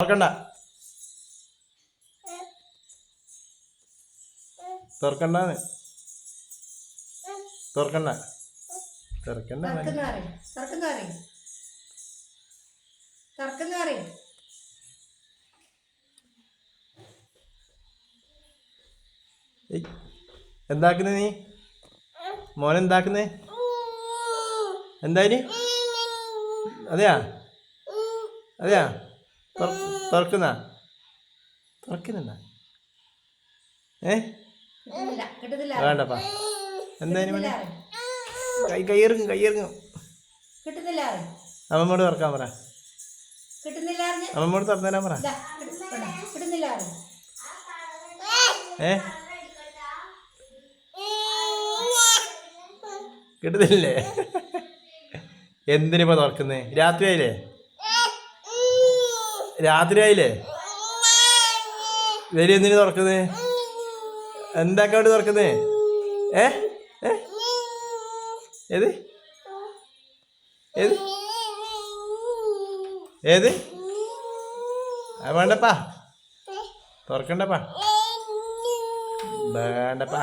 തുറക്കണ്ട തുറക്കണ്ട തുറക്കണ്ട തുറക്കണ്ട എന്താക്കുന്നേ നീ മോനെന്താക്കുന്നേ എന്തായാലും അതെയാ അതെയാ തുറക്കുന്ന തുറക്കുന്നുണ്ട വേണ്ടപ്പാ എന്തായാലും കയ്യിറങ്ങും അമ്മമ്മോട് തുറക്കാൻ പറ അമ്മമ്മോട് തുറന്നേരാൻ പറ കിട്ടുന്നില്ലേ എന്തിനിപ്പോ തുറക്കുന്നേ രാത്രിയായില്ലേ വരി എന്തിനു തുറക്കുന്നേ എന്താക്കാൻ വേണ്ടി തുറക്കുന്നേ ഏത് ഏത് ഏത് വേണ്ടപ്പാ തുറക്കണ്ടപ്പാ വേണ്ടപ്പാ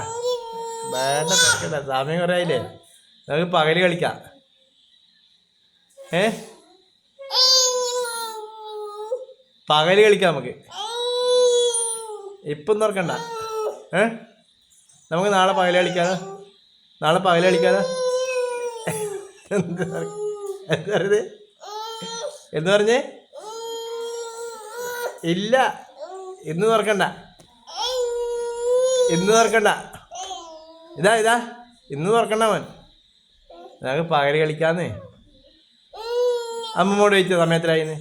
വേണ്ട തുറക്കണ്ട സമയം കുറേ ആയില്ലേ നമുക്ക് പകല് കളിക്കാം പകല് കളിക്കാം നമുക്ക് ഇപ്പം തുറക്കണ്ട നമുക്ക് നാളെ പകല് കളിക്കാതെ എന്ത് പറഞ്ഞേ ഇല്ല ഇന്ന് തുറക്കണ്ട ഇതാ ഇന്ന് തുറക്കണ്ട മോൻ നമുക്ക് പകല് കളിക്കാന്ന് അമ്മമ്മോട് ചോദിച്ച സമയത്തിലായിന്ന്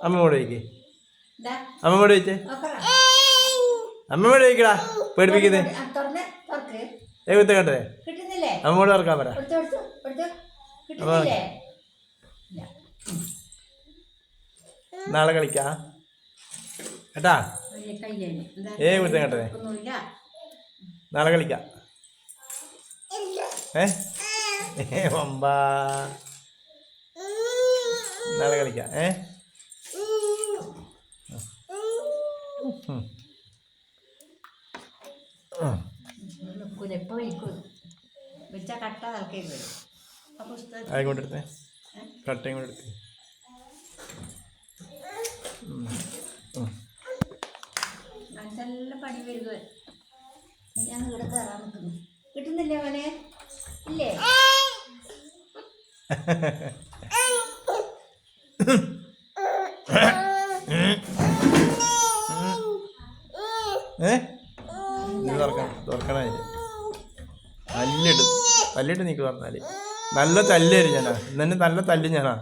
അമ്മമ്മോട് ചോദിച്ചേ അമ്മമ്മോട് ചോദിക്കടാ പേടിപ്പിക്കുന്നേ കുത്ത കണ്ടേ അമ്മമ്മോട് തുറക്കാൻ പറ നാളെ കളിക്കാ കേട്ടാ കുത്ത കണ്ടേ നാളെ കളിക്കാം വമ്പാ നാളെ കളിക്കാം ആയിക്കൊണ്ടെടുത്തേ കട്ടയും കൂടെ എടുത്തേ നല്ല പണി വരുക ഞാൻ ഇവിടെ കയറാൻ നിൽക്കുന്നു കിട്ടുന്നില്ലേ അവനെ ഇല്ലേ തുറക്കണില്ല തല്ലിട്ട് നീക്ക് പറഞ്ഞാല് നല്ല തല്ലുതരും ഞാനാ ഇന്നെ നല്ല തല്ലും ഞാനാ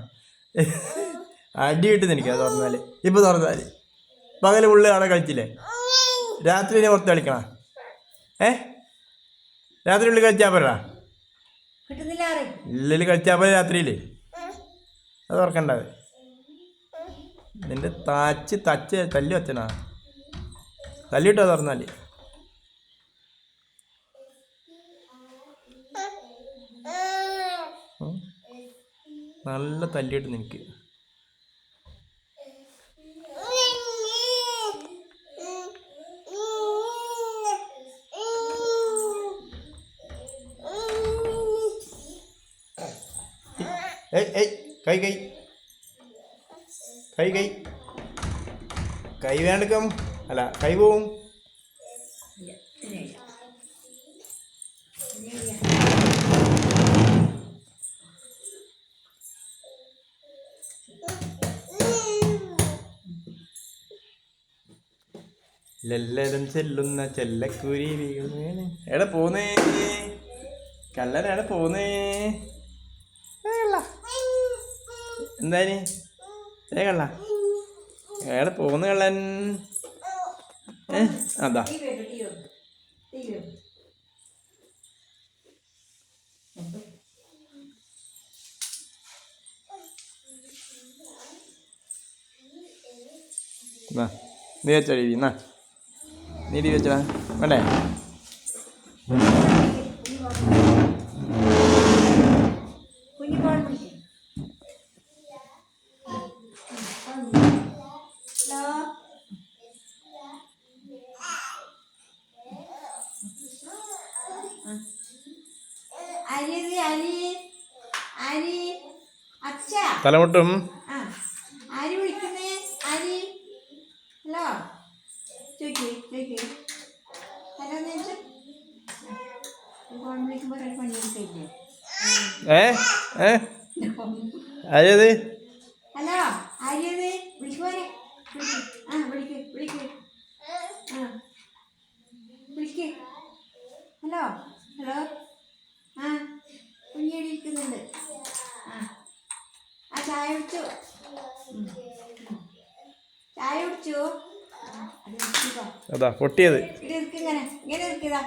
അടിയിട്ട് നിനക്ക് അത് തുറന്നാല് ഇപ്പൊ തുറന്നാല് പകല് ഉള്ളി അവിടെ കളിച്ചില്ലേ രാത്രി ഞാൻ പുറത്ത് കളിക്കണ രാത്രി ഉള്ളി കളിച്ചാൽ പോരാ ഇല്ലിൽ കളിച്ചാൽ പോലെ രാത്രിയില് അത് തുറക്കണ്ടാവേ നിന്റെ തല്ലി വച്ചനാ തല്ലിട്ടോ തുറന്നാല് നല്ല തല്ലിയിട്ട് നിനക്ക് കൈ വേണ്ടക്കം അല്ല കൈ പോവും ലെല്ലരം ചെല്ലുന്ന ചെല്ലക്കുരുവികൾ എവിടെ പോന്നേ കള്ളനാണ് പോന്നേ എന്താനി കള്ള എവിടെ പോന്ന് കള്ളൻ അതാ നീ വെച്ചോടി എന്നാ നീ ടി വെച്ചടാ വേണ്ടേ തലമുട്ടും. ആ ആര് വിളിക്കുന്നേ? ആര്? ഹലോ ചോദിക്കേ ഹലോ എന്ന് ചോദിച്ചാൽ ഫോൺ വിളിക്കുമ്പോൾ ഒരാൾ പണിയെടുക്കില്ലേ? ആരത്? ഹലോ ആര്യത്? വിളിക്കുവാനെ ആ വിളിക്ക് ആ വിളിക്ക്. ഹലോ ആ കുഞ്ഞേടി ഇരിക്കുന്നുണ്ട്. ആ ചായ കുടിച്ചു. ചായ കുടിച്ചു. അതാ പൊട്ടിയത്. ഇങ്ങനെ ഇരിക്കതാ.